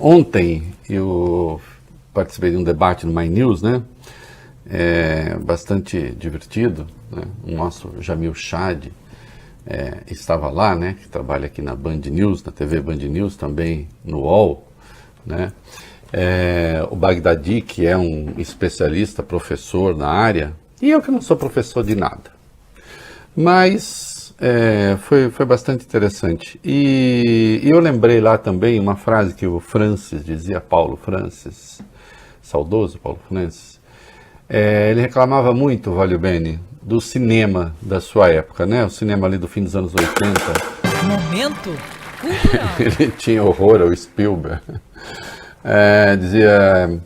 Ontem eu participei de um debate no My News, né? Bastante divertido, né? O nosso Jamil Chad estava lá, né? Que trabalha aqui na Band News, na TV Band News, também no UOL, né? O Bagdadi, que é um especialista, professor na área, e eu que não sou professor de nada. Mas foi bastante interessante. E eu lembrei lá também uma frase que o Francis dizia, Paulo Francis, saudoso Paulo Francis. Ele reclamava muito, Valio Bene, do cinema da sua época, né? O cinema ali do fim dos anos 80. Momento cultural. Ele tinha horror ao Spielberg. Dizia: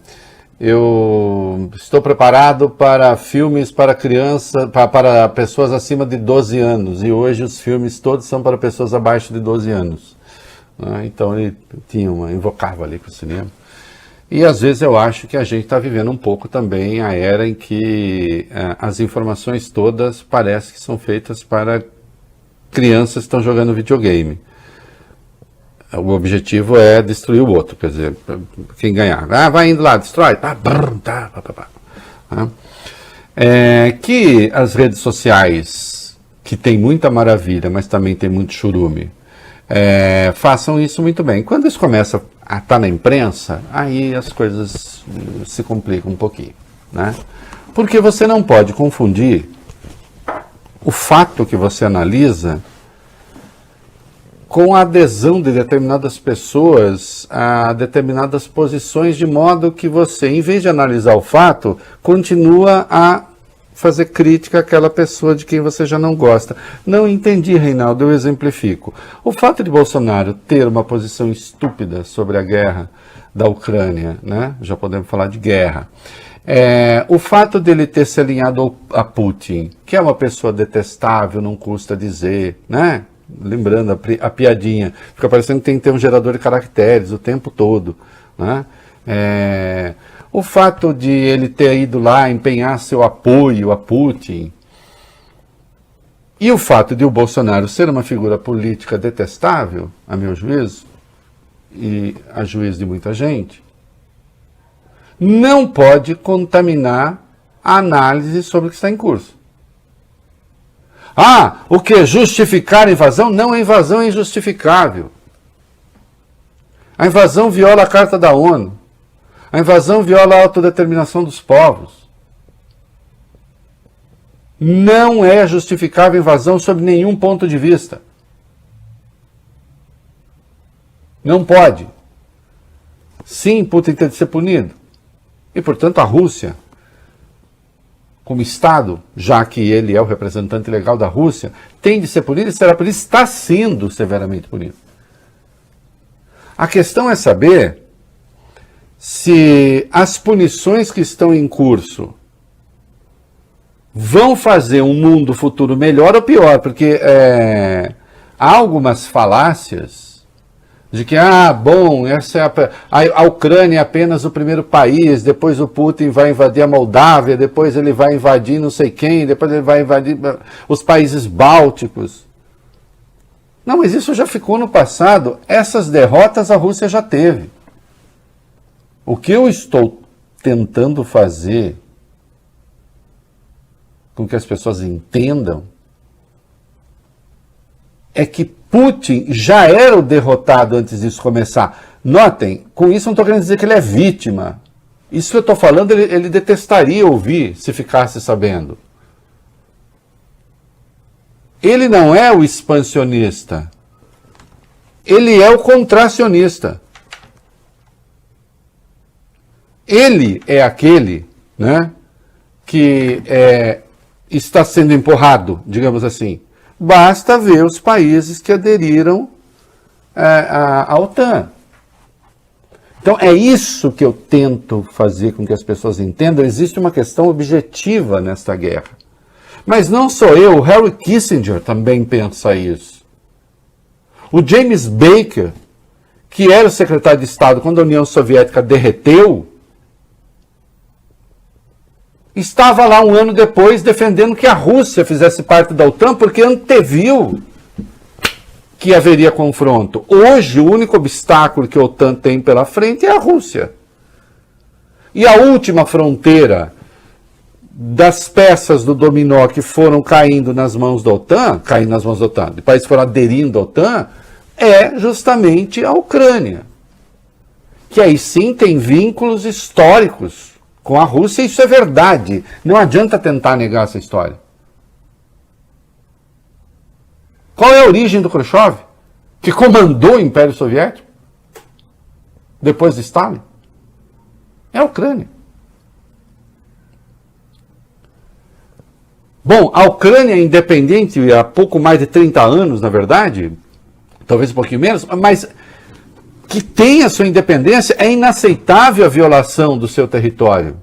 eu estou preparado para filmes para crianças, para pessoas acima de 12 anos, e hoje os filmes todos são para pessoas abaixo de 12 anos. Então ele invocava ali para o cinema. E às vezes eu acho que a gente está vivendo um pouco também a era em que as informações todas parecem que são feitas para crianças que estão jogando videogame. O objetivo é destruir o outro, quer dizer, quem ganhar. Vai indo lá, destrói. Que as redes sociais, que tem muita maravilha, mas também tem muito churume, façam isso muito bem. Quando isso começa a estar na imprensa, aí as coisas se complicam um pouquinho, né? Porque você não pode confundir o fato que você analisa com a adesão de determinadas pessoas a determinadas posições, de modo que você, em vez de analisar o fato, continua a fazer crítica àquela pessoa de quem você já não gosta. Não entendi, Reinaldo, eu exemplifico. O fato de Bolsonaro ter uma posição estúpida sobre a guerra da Ucrânia, né? Já podemos falar de guerra. O fato dele ter se alinhado a Putin, que é uma pessoa detestável, não custa dizer, né? Lembrando a piadinha, fica parecendo que tem que ter um gerador de caracteres o tempo todo, né? O fato de ele ter ido lá empenhar seu apoio a Putin, e o fato de o Bolsonaro ser uma figura política detestável, a meu juízo, e a juízo de muita gente, não pode contaminar a análise sobre o que está em curso. O que? Justificar a invasão? Não, a invasão é injustificável. A invasão viola a Carta da ONU. A invasão viola a autodeterminação dos povos. Não é justificável a invasão sob nenhum ponto de vista. Não pode. Sim, Putin tem de ser punido. E, portanto, a Rússia, como Estado, já que ele é o representante legal da Rússia, tem de ser punido e será punido, está sendo severamente punido. A questão é saber se as punições que estão em curso vão fazer um mundo futuro melhor ou pior, porque há algumas falácias de que, essa é a Ucrânia é apenas o primeiro país, depois o Putin vai invadir a Moldávia, depois ele vai invadir não sei quem, depois ele vai invadir os países bálticos. Não, mas isso já ficou no passado. Essas derrotas a Rússia já teve. O que eu estou tentando fazer com que as pessoas entendam é que Putin já era o derrotado antes disso começar. Notem, com isso não estou querendo dizer que ele é vítima. Isso que eu estou falando, ele detestaria ouvir se ficasse sabendo. Ele não é o expansionista. Ele é o contracionista. Ele é aquele, né, que está sendo empurrado, digamos assim. Basta ver os países que aderiram à OTAN. Então é isso que eu tento fazer com que as pessoas entendam. Existe uma questão objetiva nesta guerra. Mas não sou eu, o Harry Kissinger também pensa isso. O James Baker, que era o secretário de Estado quando a União Soviética derreteu, estava lá um ano depois defendendo que a Rússia fizesse parte da OTAN, porque anteviu que haveria confronto. Hoje, o único obstáculo que a OTAN tem pela frente é a Rússia. E a última fronteira das peças do dominó que foram caindo nas mãos da OTAN, de países que foram aderindo à OTAN, é justamente a Ucrânia. Que aí sim tem vínculos históricos com a Rússia, e isso é verdade. Não adianta tentar negar essa história. Qual é a origem do Khrushchev, que comandou o Império Soviético depois de Stalin? É a Ucrânia. Bom, a Ucrânia é independente há pouco mais de 30 anos, na verdade, talvez um pouquinho menos, mas que tem a sua independência, é inaceitável a violação do seu território.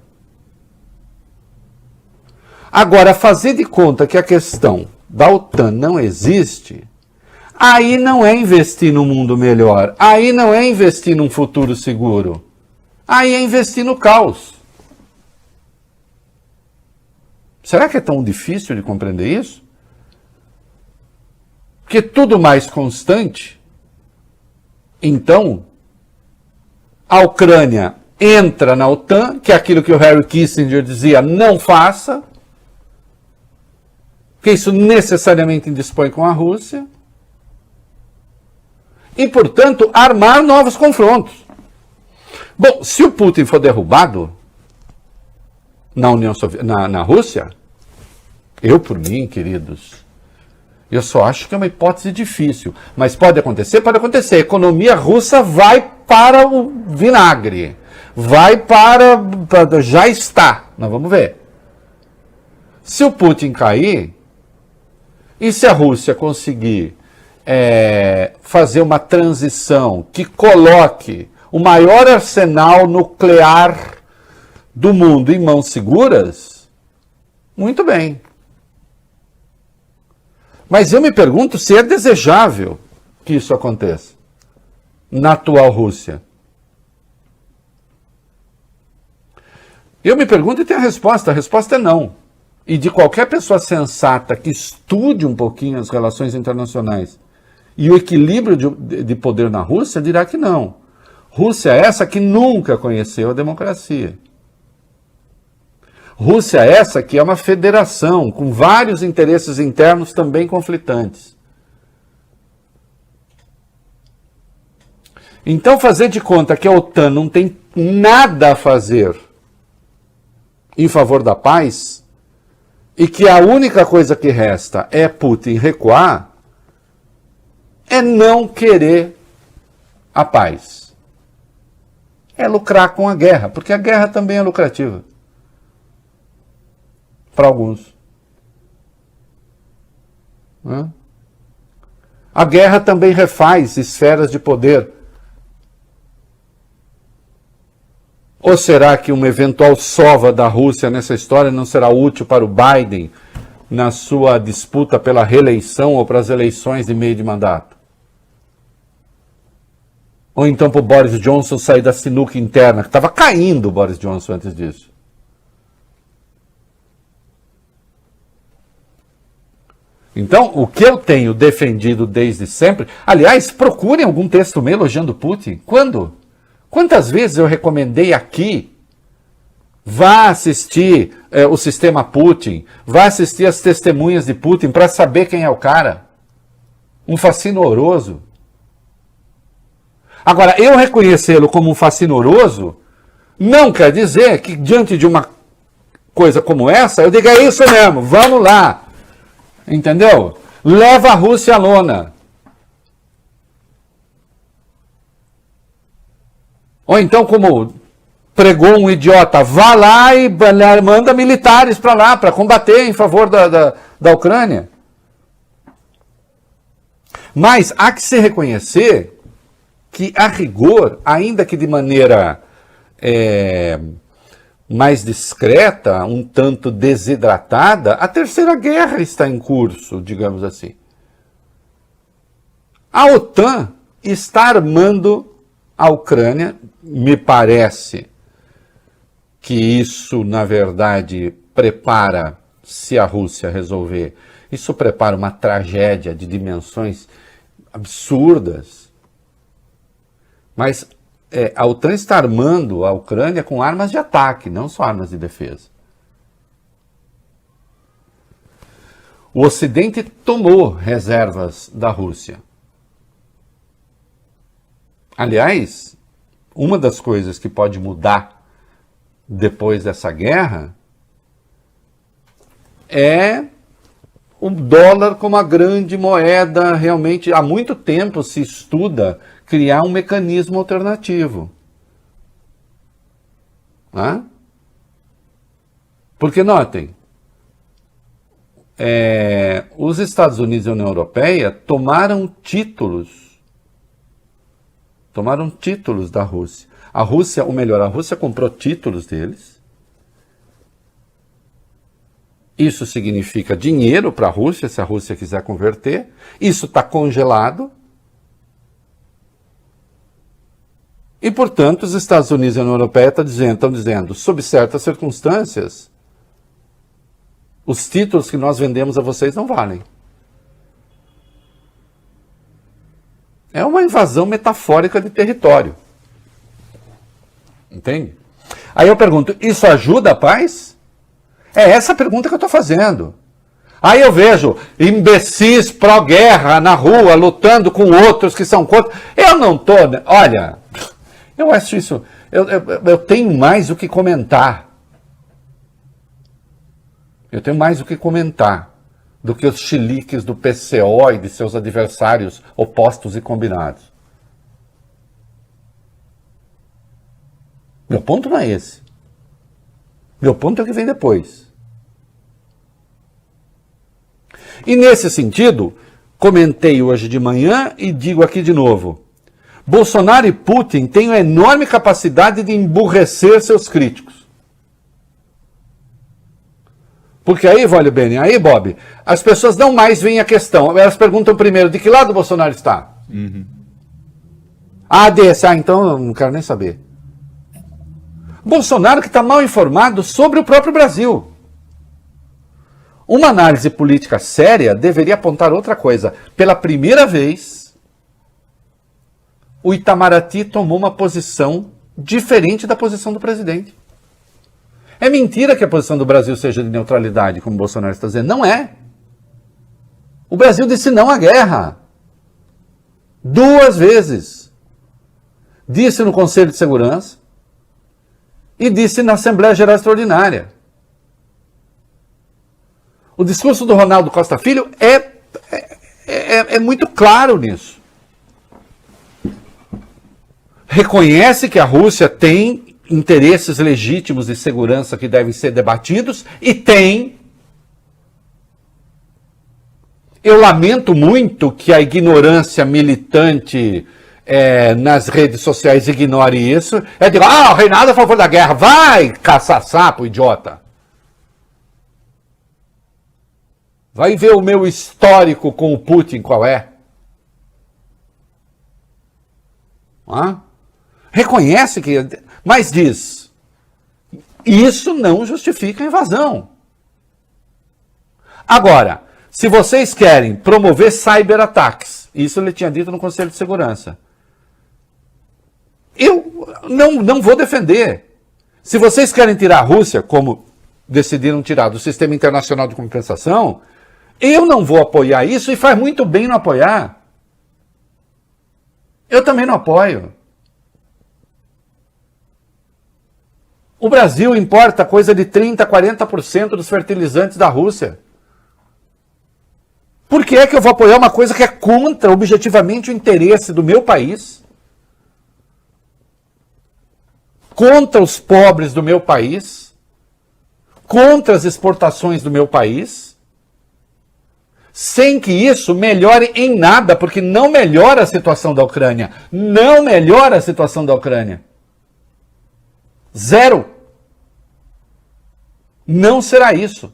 Agora, fazer de conta que a questão da OTAN não existe, aí não é investir num mundo melhor, aí não é investir num futuro seguro, aí é investir no caos. Será que é tão difícil de compreender isso? Porque tudo mais constante, então, a Ucrânia entra na OTAN, que é aquilo que o Henry Kissinger dizia, não faça, porque isso necessariamente indispõe com a Rússia, e, portanto, armar novos confrontos. Bom, se o Putin for derrubado na Rússia, eu, por mim, queridos, eu só acho que é uma hipótese difícil, mas pode acontecer, pode acontecer. A economia russa vai para o vinagre, já está, nós vamos ver. Se o Putin cair, e se a Rússia conseguir fazer uma transição que coloque o maior arsenal nuclear do mundo em mãos seguras, muito bem. Mas eu me pergunto se é desejável que isso aconteça na atual Rússia. Eu me pergunto e tenho a resposta é não. E de qualquer pessoa sensata que estude um pouquinho as relações internacionais e o equilíbrio de poder na Rússia, dirá que não. Rússia é essa que nunca conheceu a democracia. Rússia é essa que é uma federação com vários interesses internos também conflitantes. Então, fazer de conta que a OTAN não tem nada a fazer em favor da paz e que a única coisa que resta é Putin recuar, é não querer a paz. É lucrar com a guerra, porque a guerra também é lucrativa. Para alguns. A guerra também refaz esferas de poder. Ou será que uma eventual sova da Rússia nessa história não será útil para o Biden na sua disputa pela reeleição ou para as eleições de meio de mandato? Ou então para o Boris Johnson sair da sinuca interna, que estava caindo o Boris Johnson antes disso? Então, o que eu tenho defendido desde sempre... Aliás, procurem algum texto meu elogiando Putin. Quando? Quantas vezes eu recomendei aqui? Vá assistir o Sistema Putin, vá assistir as testemunhas de Putin para saber quem é o cara. Um fascinoroso. Agora, eu reconhecê-lo como um fascinoroso não quer dizer que diante de uma coisa como essa, eu diga, é isso mesmo, vamos lá. Entendeu? Leva a Rússia à lona. Ou então, como pregou um idiota, vá lá e manda militares para lá, para combater em favor da Ucrânia. Mas há que se reconhecer que, a rigor, ainda que de maneira mais discreta, um tanto desidratada, a Terceira Guerra está em curso, digamos assim. A OTAN está armando a Ucrânia, me parece que isso, na verdade, prepara, se a Rússia resolver, isso prepara uma tragédia de dimensões absurdas. Mas a OTAN está armando a Ucrânia com armas de ataque, não só armas de defesa. O Ocidente tomou reservas da Rússia. Aliás, uma das coisas que pode mudar depois dessa guerra é o dólar como a grande moeda. Realmente, há muito tempo se estuda criar um mecanismo alternativo. Porque, notem, os Estados Unidos e a União Europeia tomaram títulos da Rússia. A Rússia comprou títulos deles. Isso significa dinheiro para a Rússia, se a Rússia quiser converter. Isso está congelado. E, portanto, os Estados Unidos e a União Europeia estão dizendo, sob certas circunstâncias, os títulos que nós vendemos a vocês não valem. É uma invasão metafórica de território. Entende? Aí eu pergunto, isso ajuda a paz? É essa a pergunta que eu estou fazendo. Aí eu vejo imbecis pró-guerra na rua, lutando com outros que são contra. Eu não estou... Olha, eu acho isso... Eu tenho mais o que comentar. Eu tenho mais o que comentar do que os chiliques do PCO e de seus adversários opostos e combinados. Meu ponto não é esse. Meu ponto é o que vem depois. E nesse sentido, comentei hoje de manhã e digo aqui de novo. Bolsonaro e Putin têm uma enorme capacidade de emburrecer seus críticos. Porque aí, Vólio Bene, aí, Bob, as pessoas não mais veem a questão. Elas perguntam primeiro, de que lado o Bolsonaro está? Então eu não quero nem saber. Bolsonaro que está mal informado sobre o próprio Brasil. Uma análise política séria deveria apontar outra coisa. Pela primeira vez, o Itamaraty tomou uma posição diferente da posição do presidente. É mentira que a posição do Brasil seja de neutralidade, como o Bolsonaro está dizendo. Não é. O Brasil disse não à guerra. 2 vezes. Disse no Conselho de Segurança e disse na Assembleia Geral Extraordinária. O discurso do Ronaldo Costa Filho é muito claro nisso. Reconhece que a Rússia tem interesses legítimos de segurança que devem ser debatidos, e tem. Eu lamento muito que a ignorância militante nas redes sociais ignore isso. Digo, o Reinaldo é a favor da guerra. Vai caçar sapo, idiota. Vai ver o meu histórico com o Putin, qual é. Reconhece que... Mas diz, isso não justifica a invasão. Agora, se vocês querem promover cyberataques, isso ele tinha dito no Conselho de Segurança, eu não vou defender. Se vocês querem tirar a Rússia, como decidiram tirar do Sistema Internacional de Compensação, eu não vou apoiar isso, e faz muito bem não apoiar. Eu também não apoio. O Brasil importa coisa de 30%, 40% dos fertilizantes da Rússia. Por que é que eu vou apoiar uma coisa que é contra objetivamente o interesse do meu país? Contra os pobres do meu país? Contra as exportações do meu país? Sem que isso melhore em nada, porque não melhora a situação da Ucrânia. Não melhora a situação da Ucrânia. 0. Não será isso.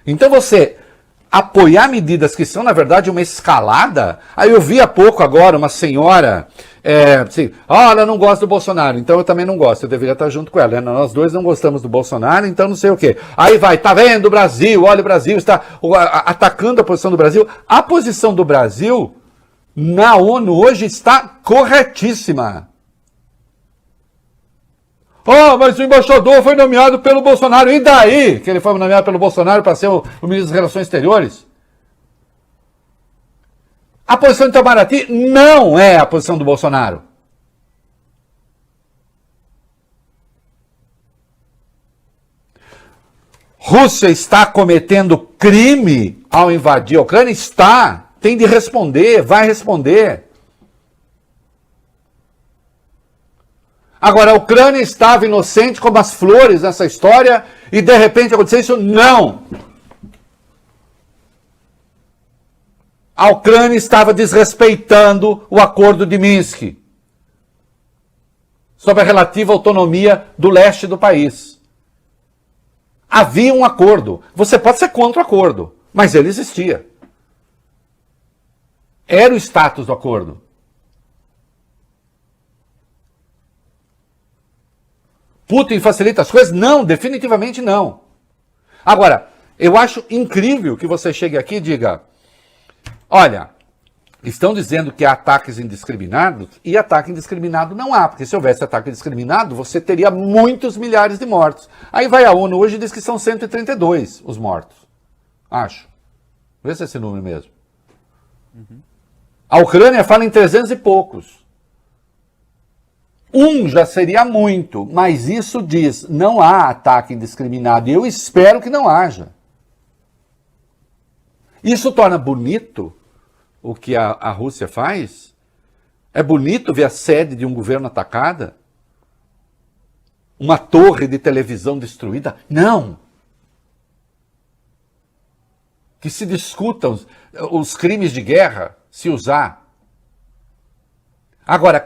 Então você apoiar medidas que são, na verdade, uma escalada... Aí eu vi há pouco agora uma senhora Assim, ela não gosta do Bolsonaro, então eu também não gosto, eu deveria estar junto com ela. Né? Nós dois não gostamos do Bolsonaro, então não sei o quê. Aí vai, tá vendo o Brasil, olha o Brasil, está atacando a posição do Brasil. A posição do Brasil na ONU hoje está corretíssima. Mas o embaixador foi nomeado pelo Bolsonaro, e daí que ele foi nomeado pelo Bolsonaro para ser o ministro das Relações Exteriores? A posição de Itamaraty não é a posição do Bolsonaro. Rússia está cometendo crime ao invadir a Ucrânia? Está. Tem de responder, vai responder. Agora, a Ucrânia estava inocente como as flores nessa história e de repente aconteceu isso? Não. A Ucrânia estava desrespeitando o acordo de Minsk sobre a relativa autonomia do leste do país. Havia um acordo. Você pode ser contra o acordo, mas ele existia. Era o status do acordo. Putin facilita as coisas? Não, definitivamente não. Agora, eu acho incrível que você chegue aqui e diga: olha, estão dizendo que há ataques indiscriminados, e ataque indiscriminado não há, porque se houvesse ataque indiscriminado, você teria muitos milhares de mortos. Aí vai a ONU hoje e diz que são 132 os mortos. Acho. Vê se é esse número mesmo. A Ucrânia fala em 300 e poucos. Já seria muito, mas isso diz, não há ataque indiscriminado, e eu espero que não haja. Isso torna bonito o que a Rússia faz? É bonito ver a sede de um governo atacada? Uma torre de televisão destruída? Não! Que se discutam os crimes de guerra, se usar. Agora,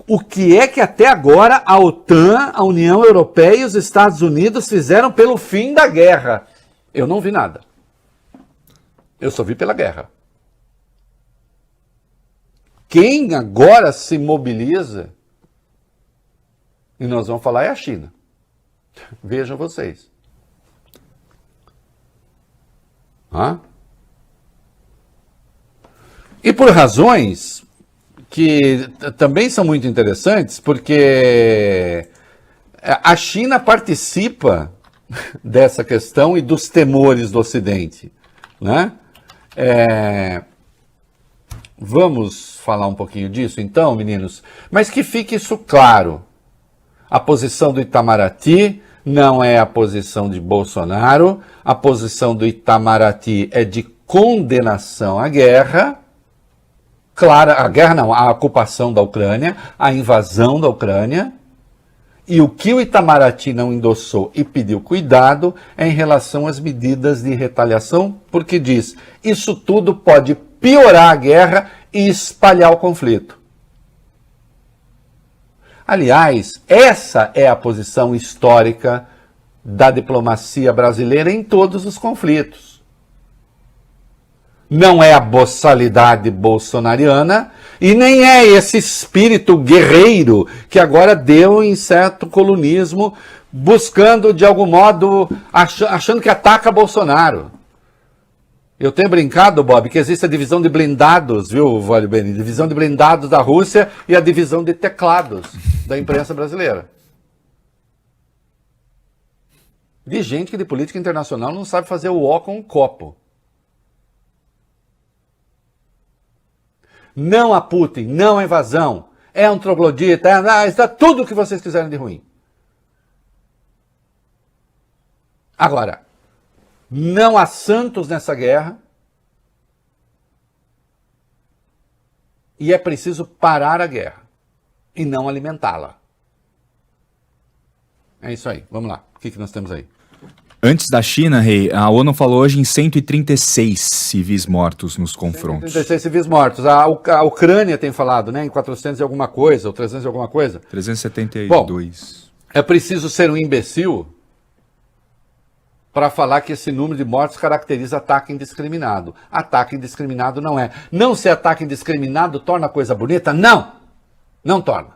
o que é que até agora a OTAN, a União Europeia e os Estados Unidos fizeram pelo fim da guerra? Eu não vi nada. Eu só vi pela guerra. Quem agora se mobiliza, e nós vamos falar, é a China. Vejam vocês. E por razões que também são muito interessantes, porque a China participa dessa questão e dos temores do Ocidente, né? Vamos falar um pouquinho disso então, meninos? Mas que fique isso claro. A posição do Itamaraty não é a posição de Bolsonaro. A posição do Itamaraty é de condenação à guerra. Clara, a guerra não, a ocupação da Ucrânia, a invasão da Ucrânia. E o que o Itamaraty não endossou e pediu cuidado é em relação às medidas de retaliação, porque diz, isso tudo pode piorar a guerra e espalhar o conflito. Aliás, essa é a posição histórica da diplomacia brasileira em todos os conflitos. Não é a boçalidade bolsonariana e nem é esse espírito guerreiro que agora deu em certo colunismo, buscando de algum modo, achando que ataca Bolsonaro. Eu tenho brincado, Bob, que existe a divisão de blindados, viu, Vale Beni? Divisão de blindados da Rússia e a divisão de teclados da imprensa brasileira. De gente que de política internacional não sabe fazer o O com um copo. Não a Putin, não a invasão. É um troglodita, está tudo o que vocês quiserem de ruim. Agora, não há santos nessa guerra e é preciso parar a guerra e não alimentá-la. É isso aí, vamos lá. O que nós temos aí? Antes da China, Rei, a ONU falou hoje em 136 civis mortos nos confrontos. 136 civis mortos. A Ucrânia tem falado, né, em 400 e alguma coisa, ou 300 e alguma coisa. 372. Bom, é preciso ser um imbecil para falar que esse número de mortes caracteriza ataque indiscriminado. Ataque indiscriminado não é. Não ser ataque indiscriminado torna a coisa bonita? Não! Não torna.